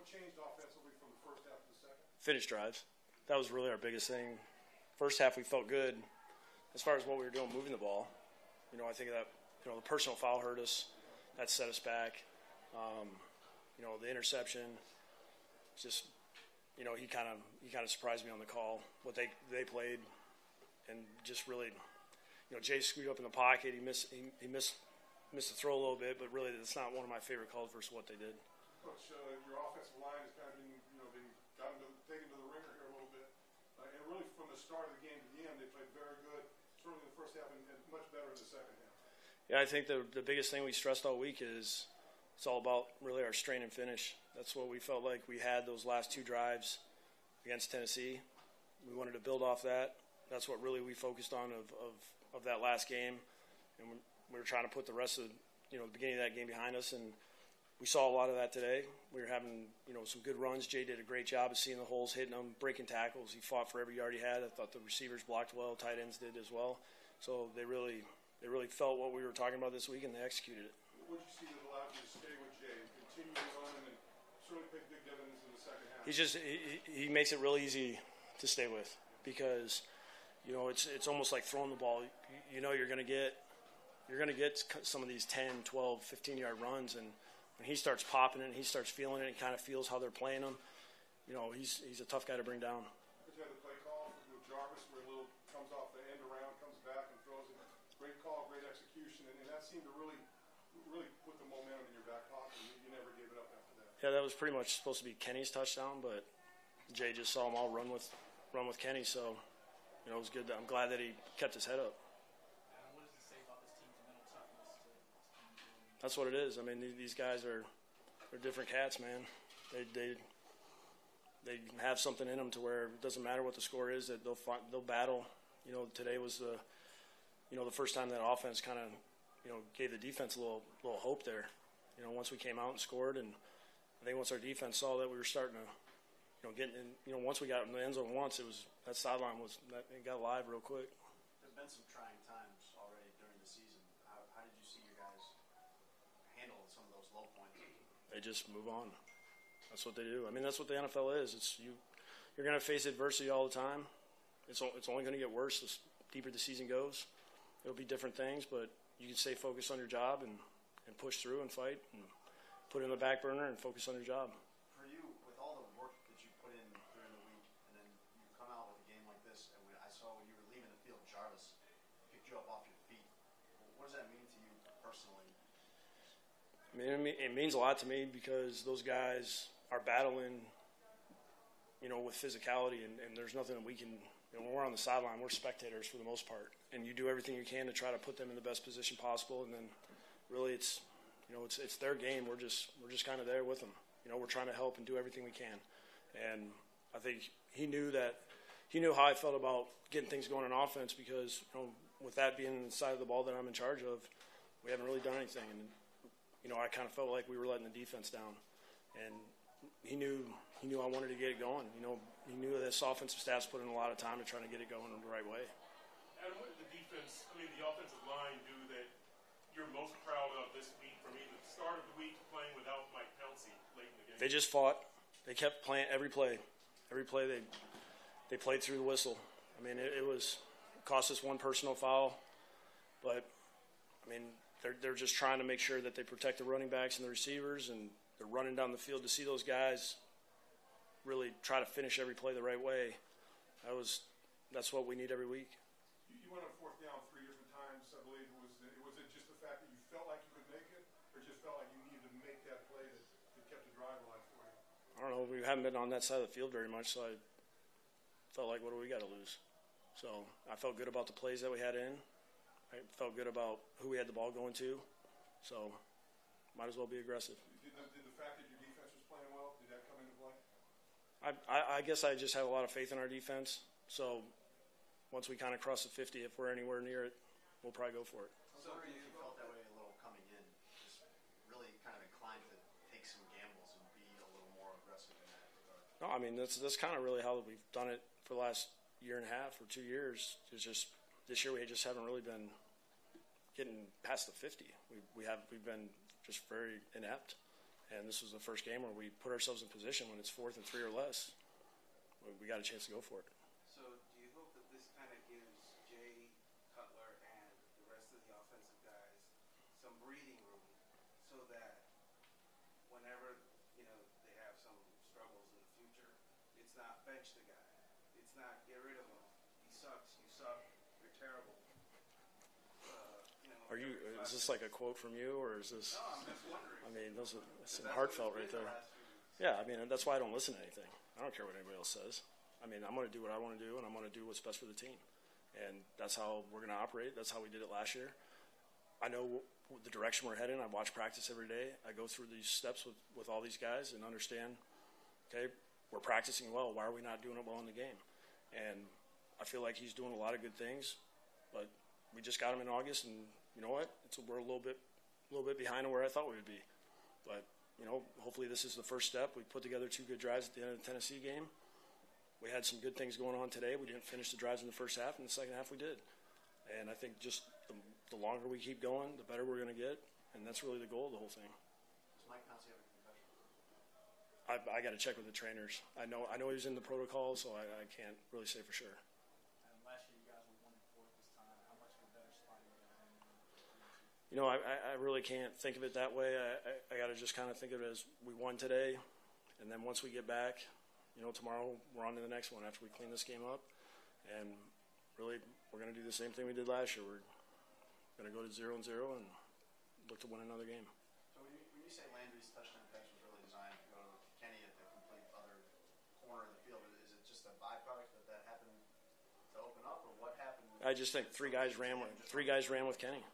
changed offensively from the first half to the second? Finish drives. That was really our biggest thing. First half we felt good as far as what we were doing, moving the ball. I think that the personal foul hurt us. That set us back. The interception. Just he kind of surprised me on the call. What they played, and just really, Jay screwed up in the pocket. He missed the throw a little bit, but really that's not one of my favorite calls versus what they did. Coach, your offensive line has kind of been taken to the ringer here a little bit, and really from the start of the game to the end, they played very good. Certainly in the first half, and much better in the second half. Yeah, I think the biggest thing we stressed all week is it's all about really our strain and finish. That's what we felt like we had those last two drives against Tennessee. We wanted to build off that. That's what really we focused on of that last game, and we were trying to put the rest of the beginning of that game behind us, and we saw a lot of that today. We were having some good runs. Jay did a great job of seeing the holes, hitting them, breaking tackles. He fought for every yard he had. I thought the receivers blocked well. Tight ends did as well. So they really felt what we were talking about this week, and they executed it. What did you see that allowed you to stay with Jay and continue to run and certainly pick big dividends in the second half? He makes it real easy to stay with because it's almost like throwing the ball. You're going to get some of these 10, 12, 15-yard runs, and when he starts popping it and he starts feeling it, he kind of feels how they're playing him. He's a tough guy to bring down. But you had the play call with Jarvis where a little comes off the end around, comes back and throws it. Great call, great execution, and that seemed to really put the momentum in your back pocket. You never gave it up after that. Yeah, that was pretty much supposed to be Kenny's touchdown, but Jay just saw them all run with Kenny, so it was good. I'm glad that he kept his head up. That's what it is. I mean, these guys they're different cats, man. They have something in them to where it doesn't matter what the score is, that they'll battle. Today was the first time that offense kind of gave the defense a little hope there. Once we came out and scored, and I think once our defense saw that we were starting to get in, once we got in the end zone once, that sideline it got live real quick. There's been some trying times already during the season. How did you see your guys handle some of those low points? They just move on. That's what they do. I mean, that's what the NFL is. You're going to face adversity all the time. It's only going to get worse the deeper the season goes. It'll be different things, but you can stay focused on your job and push through and fight and put it in the back burner and focus on your job. For you, with all the work that you put in during the week, and then you come out with a game like this, and I saw when you were leaving the field, Jarvis picked you up off your feet. What does that mean to you personally? I mean, it means a lot to me because those guys are battling, with physicality, and there's nothing that we can. When we're on the sideline, we're spectators for the most part, and you do everything you can to try to put them in the best position possible. And then, really, it's their game. We're just kind of there with them. We're trying to help and do everything we can. And I think he knew how I felt about getting things going on offense because with that being the side of the ball that I'm in charge of, we haven't really done anything. And I kind of felt like we were letting the defense down. And he knew I wanted to get it going. He knew that this offensive staff's put in a lot of time to try to get it going in the right way. Adam, what did the offensive line do that you're most proud of this week from either the start of the week playing without Mike Pouncey late in the game? They just fought. They kept playing every play. Every play they played through the whistle. I mean, it cost us one personal foul, but I mean, they're just trying to make sure that they protect the running backs and the receivers, and they're running down the field to see those guys really try to finish every play the right way. That's what we need every week. You went on fourth down 3 different times, I believe. Was it just the fact that you felt like you could make it, or just felt like you needed to make that play that kept the drive alive for you? I don't know. We haven't been on that side of the field very much, so I felt like, what do we got to lose? So I felt good about the plays that we had in. I felt good about who we had the ball going to. So might as well be aggressive. Did the fact that your defense was playing well, did that come into play? I guess I just have a lot of faith in our defense. So once we kind of cross the 50, if we're anywhere near it, we'll probably go for it. So you felt that way a little coming in, just really kind of inclined to take some gambles and be a little more aggressive in that regard. No, I mean, that's kind of really how we've done it for the last year and a half or 2 years. It's just this year we just haven't really been getting past the 50. We've been just very inept, And this was the first game where we put ourselves in position when it's 4th and 3 or less. We got a chance to go for it. So do you hope that this kind of gives Jay Cutler and the rest of the offensive guys some breathing room so that whenever, they have some struggles in the future, it's not bench the guy. It's not get rid of him. He sucks. You suck. You're terrible. Is this like a quote from you, or is this? No, I'm just wondering. I mean, those are some heartfelt right there. Yeah, I mean, that's why I don't listen to anything. I don't care what anybody else says. I mean, I'm going to do what I want to do, and I'm going to do what's best for the team. And that's how we're going to operate. That's how we did it last year. I know the direction we're heading. I watch practice every day. I go through these steps with all these guys and understand, okay, we're practicing well. Why are we not doing it well in the game? And I feel like he's doing a lot of good things, but we just got him in August, and you know what? We're a little bit behind on where I thought we would be. But, hopefully this is the first step. We put together 2 good drives at the end of the Tennessee game. We had some good things going on today. We didn't finish the drives in the first half. In the second half, we did. And I think just the longer we keep going, the better we're going to get. And that's really the goal of the whole thing. Does Mike Pouncey have a concussion? I got to check with the trainers. I know he was in the protocol, so I can't really say for sure. Last year you guys were 1-4 this time. How much of a better spot are you guys in? I really can't think of it that way. I got to just kind of think of it as we won today, and then once we get back, tomorrow we're on to the next one after we clean this game up. And really, we're going to do the same thing we did last year. We're going to go to 0-0 and look to win another game. So when you say Landry's touchdown pass was really designed to go to Kenny at the complete other corner of the field, is it just a byproduct that happened to open up, or what happened? I just think three guys ran with Kenny.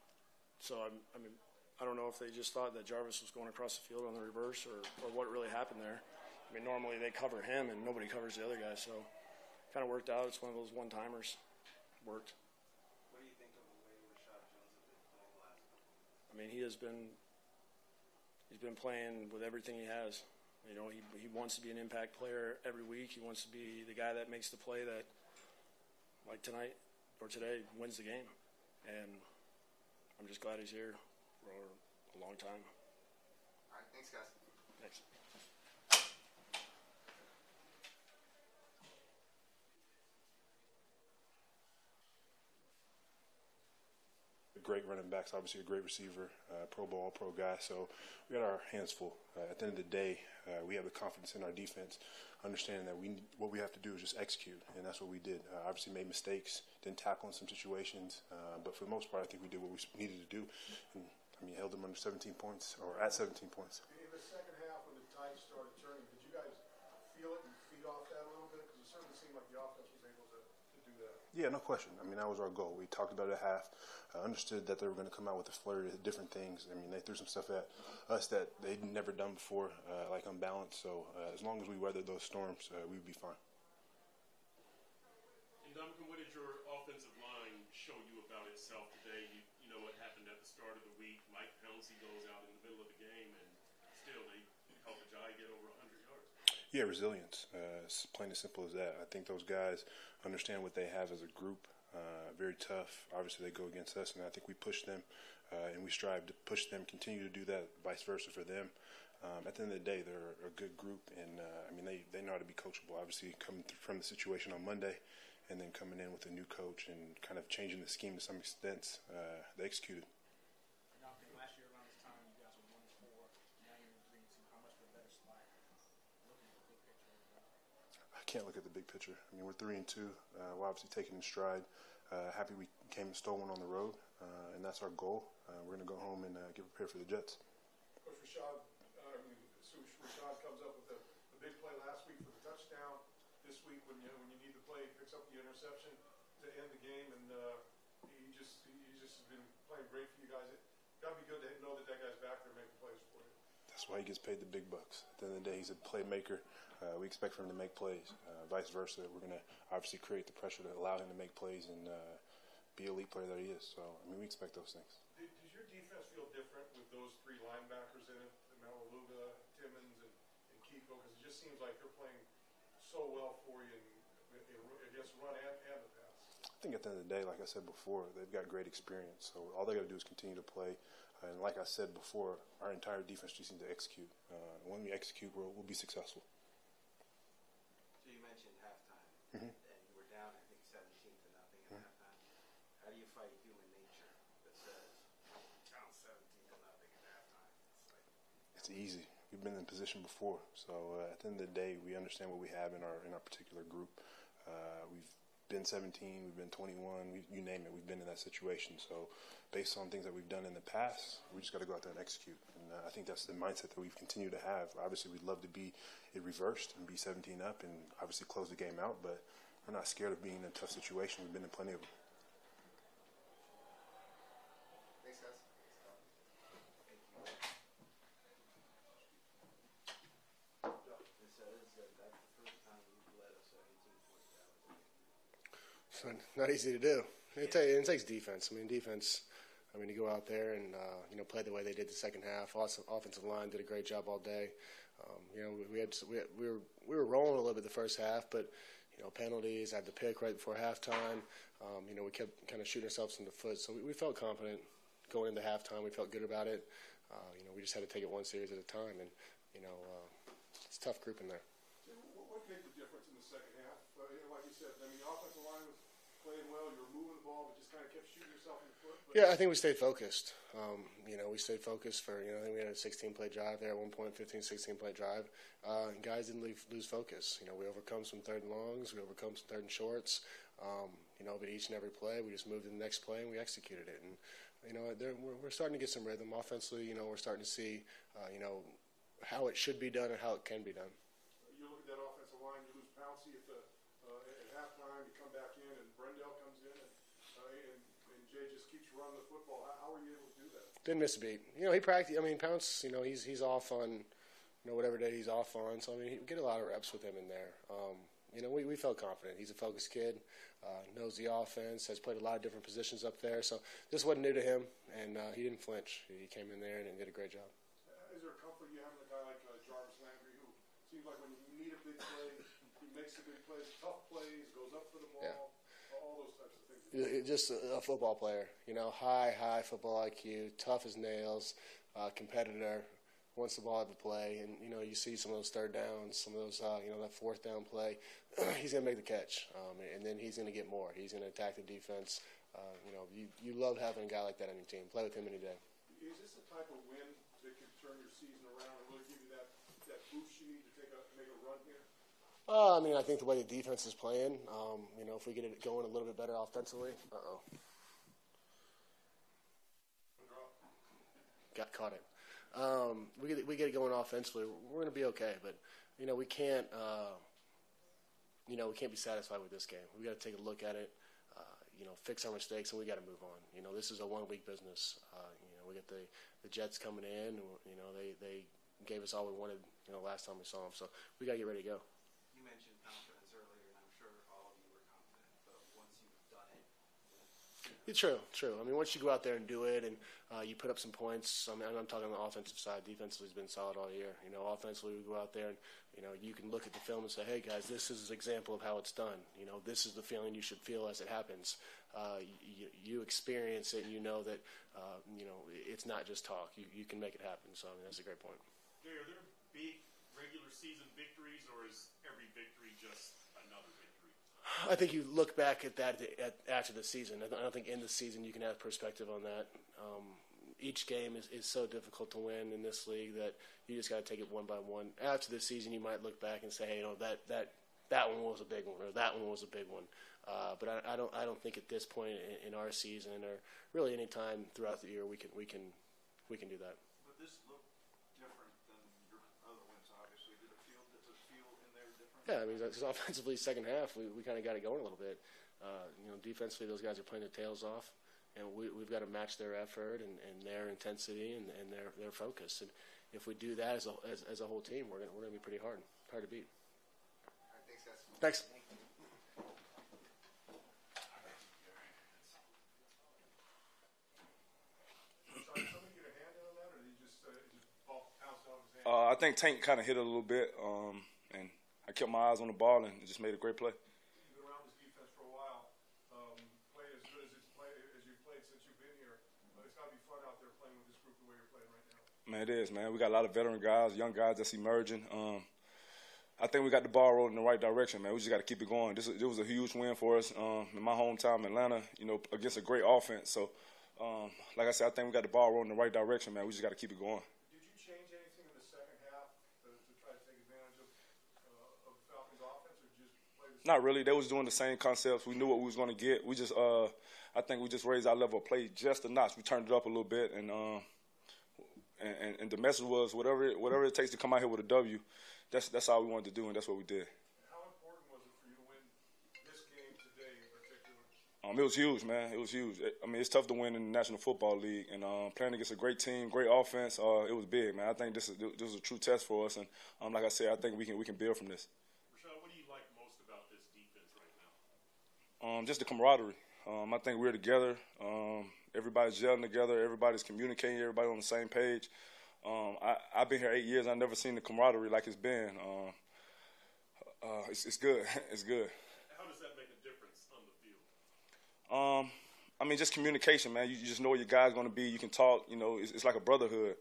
So I mean, I don't know if they just thought that Jarvis was going across the field on the reverse or what really happened there. I mean, normally they cover him and nobody covers the other guy, so kind of worked out. It's one of those one-timers. Worked. What do you think of the way Reshad Jones has been playing the last couple of weeks? I mean, he's been playing with everything he has. He wants to be an impact player every week. He wants to be the guy that makes the play that, like tonight or today, wins the game. And I'm just glad he's here for a long time. All right, thanks, guys. Thanks. Great running backs, obviously a great receiver, Pro Bowl, All-Pro guy. So we got our hands full. At the end of the day, we have the confidence in our defense, understanding that what we have to do is just execute, and that's what we did. Obviously made mistakes, didn't tackle in some situations, but for the most part, I think we did what we needed to do. And, held them under 17 points, or at 17 points. In the second half, when the tide started turning, did you guys feel it and feed off that a little bit? Because it certainly seemed like the offense was able to do that. Yeah, no question. That was our goal. We talked about it at half. Understood that they were going to come out with a flurry of different things. They threw some stuff at us that they'd never done before, like unbalanced. So as long as we weathered those storms, we would be fine. And Dominican, what did your offensive line show you about itself today? You know what happened at the start of the week. Mike Pouncey goes out in the middle of the game, and still they help a guy get over 100 yards. Yeah, resilience. It's plain and simple as that. I think those guys understand what they have as a group. Very tough. Obviously, they go against us, and I think we push them, and we strive to push them, continue to do that, vice versa for them. At the end of the day, they're a good group, and they know how to be coachable. Obviously, coming from the situation on Monday, and then coming in with a new coach and kind of changing the scheme to some extent, they executed. Last year around this time, you guys were 1-4. Now you're 3-2. How much of a better spot? Looking at the big picture. I can't look at the big picture. We're 3-2. We're obviously taking in stride. Happy we came and stole one on the road, and that's our goal. We're going to go home and get prepared for the Jets. Coach Reshad, Reshad comes up with the big play last week for the touchdown. This week, when you need the play, he picks up the interception to end the game, and he's just been playing great for you guys. It's got to be good to know that guy's back there making plays for you. That's why he gets paid the big bucks. At the end of the day, he's a playmaker. We expect for him to make plays. Vice versa, we're going to obviously create the pressure to allow him to make plays and be elite player that he is. So, we expect those things. Does your defense feel different with those 3 linebackers in it, Malaluga, Timmons, and Kiko? Because it just seems like they're playing so well for you against run and the pass. I think at the end of the day, like I said before, they've got great experience. So all they got to do is continue to play, And like I said before, our entire defense just needs to execute. When we execute, we'll be successful. So you mentioned halftime, Mhm. and you were down, I think, 17-0 at halftime. How do you fight human nature that says down 17-0 at halftime? It's easy. We've been in position before, so at the end of the day, we understand what we have in our particular group. We've been 17, we've been 21, you name it, we've been in that situation. So based on things that we've done in the past, we just got to go out there and execute. And I think that's the mindset that we've continued to have. Obviously, we'd love to be it reversed and be 17 up and obviously close the game out, but we're not scared of being in a tough situation. We've been in plenty of them. Thanks, guys. So not easy to do. It takes defense. I mean, defense. I mean, you go out there and play the way they did the second half. Offensive line did a great job all day. We were rolling a little bit the first half, but penalties. Had the pick right before halftime. We kept kind of shooting ourselves in the foot. So we felt confident going into halftime. We felt good about it. We just had to take it one series at a time, and it's a tough group in there. What made the difference in the second half? Like you said, I mean, the offensive line was playing well. You were moving the ball, but just kind of kept shooting yourself in the foot. Yeah, I think we stayed focused. We stayed focused for, I think we had a 16-play drive there at one point, 15, 16-play drive. And guys didn't lose focus. We overcome some third and longs. We overcome some third and shorts. But each and every play, we just moved to the next play and we executed it. And, we're starting to get some rhythm. Offensively, we're starting to see, how it should be done and how it can be done. You look at that offensive line, you lose Pouncey at halftime, you come back in, and Brendel comes in, and Jay just keeps running the football. How were you able to do that? Didn't miss a beat. He practiced. I mean, Pounce, he's off on, whatever day he's off on. So, we get a lot of reps with him in there. We felt confident. He's a focused kid, knows the offense, has played a lot of different positions up there. So this wasn't new to him, and he didn't flinch. He came in there and did a great job. Is there a comfort you have in a guy like Jarvis Landry, who seems like when you need a big play, he makes the big plays, tough plays, goes up for the ball, all those types of things? Just a football player, high football IQ, tough as nails, competitor, wants the ball at the play. And, you see some of those third downs, some of those, that fourth down play, he's going to make the catch. And then he's going to get more. He's going to attack the defense. You love having a guy like that on your team. Play with him any day. Is this the type of win that could turn your season around and really give you that boost you need to make a run here? I think the way the defense is playing, if we get it going a little bit better offensively, caught it. We get it going offensively, we're going to be okay. But we can't we can't be satisfied with this game. We got to take a look at it, fix our mistakes, and we got to move on. This is a 1 week business. We get the Jets coming in. They gave us all we wanted. Last time we saw them, so we got to get ready to go. You mentioned confidence earlier, and I'm sure all of you were confident. But once you've done it, it's true. Once you go out there and do it, and you put up some points. I'm talking on the offensive side. Defensively has been solid all year. Offensively we go out there and you can look at the film and say, hey guys, this is an example of how it's done. This is the feeling you should feel as it happens. You experience it, and you know that it's not just talk. You can make it happen. So that's a great point. Jay, are there big regular season victories, or is every victory just another victory? I think you look back at that after the season. I don't think in the season you can have perspective on that. Each game is so difficult to win in this league that you just got to take it one by one. After the season, you might look back and say, hey, that one was a big one, or that one was a big one. But I don't think at this point in our season, or really any time throughout the year, we can do that. But this looked different than your other wins, obviously. Does it feel in there different? Yeah, because offensively, second half, we kind of got it going a little bit. Defensively, those guys are playing their tails off, and we've got to match their effort and their intensity and their focus. And if we do that as a whole team, we're gonna be pretty hard to beat. All right, thanks, guys. Thanks. I think Tank kind of hit it a little bit, and I kept my eyes on the ball and just made a great play. You've been around this defense for a while. Playing as good as you've played since you've been here. It's got to be fun out there playing with this group way you're playing right now. Man, it is, man. We got a lot of veteran guys, young guys that's emerging. I think we got the ball rolling in the right direction, man. We just got to keep it going. This was a huge win for us in my hometown, Atlanta, against a great offense. So, like I said, I think we got the ball rolling in the right direction, man. We just got to keep it going. Did you change anything in the second half to try to take advantage of Falcons' offense, or just play the same? Not really. They was doing the same concepts. We knew what we was going to get. We just, I think we just raised our level of play just a notch. We turned it up a little bit, and the message was whatever it takes to come out here with a W. That's all we wanted to do, and that's what we did. How important was it for you to win this game today in particular? It was huge, man. It was huge. I mean, it's tough to win in the National Football League, and playing against a great team, great offense, it was big, man. I think this was a true test for us, and like I said, I think we can build from this. Reshad, what do you like most about this defense right now? Just the camaraderie. I think we're together. Everybody's gelling together. Everybody's communicating. Everybody on the same page. I've been here 8 years. I've never seen the camaraderie like it's been. It's good. It's good. How does that make a difference on the field? I mean, just communication, man. You just know where your guy's going to be. You can talk. It's like a brotherhood.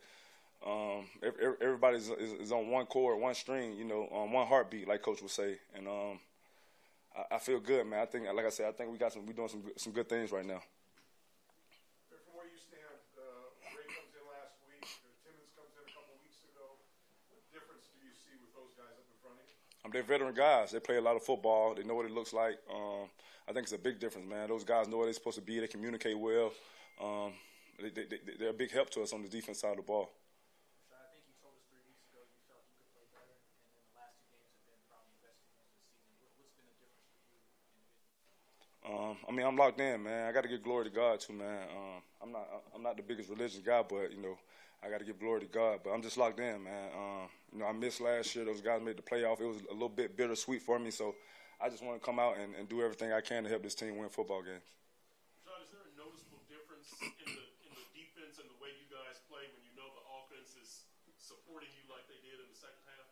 Everybody is on one chord, one string. On one heartbeat, like Coach would say. And I feel good, man. I think, like I said, I think we're doing some good things right now. From where you stand, Ray comes in last week. Timmons comes in a couple weeks ago. What difference do you see with those guys up in front of you? They're veteran guys. They play a lot of football. They know what it looks like. I think it's a big difference, man. Those guys know where they're supposed to be. They communicate well. They're a big help to us on the defense side of the ball. So I think you told us 3 weeks ago you felt you could play better, and then the last 2 games have been probably the best 2 games of the season. What's been the difference for you individually? I mean, I'm locked in, man. I got to give glory to God too, man. I'm not the biggest religious guy, but I got to give glory to God. But I'm just locked in, man. I missed last year. Those guys made the playoff. It was a little bit bittersweet for me, so I just want to come out and do everything I can to help this team win football games. Reshad, is there a noticeable difference in the defense and the way you guys play when you know the offense is supporting you like they did in the second half?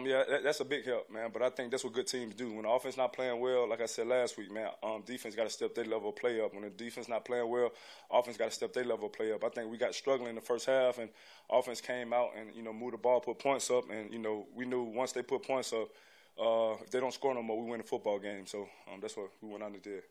Yeah, that's a big help, man. But I think that's what good teams do. When the offense not playing well, like I said last week, man, defense got to step their level of play up. When the defense not playing well, offense got to step their level of play up. I think we got struggling in the first half, and offense came out and moved the ball, put points up, and we knew once they put points up, if they don't score no more, we win the football game. So that's what we went on to do.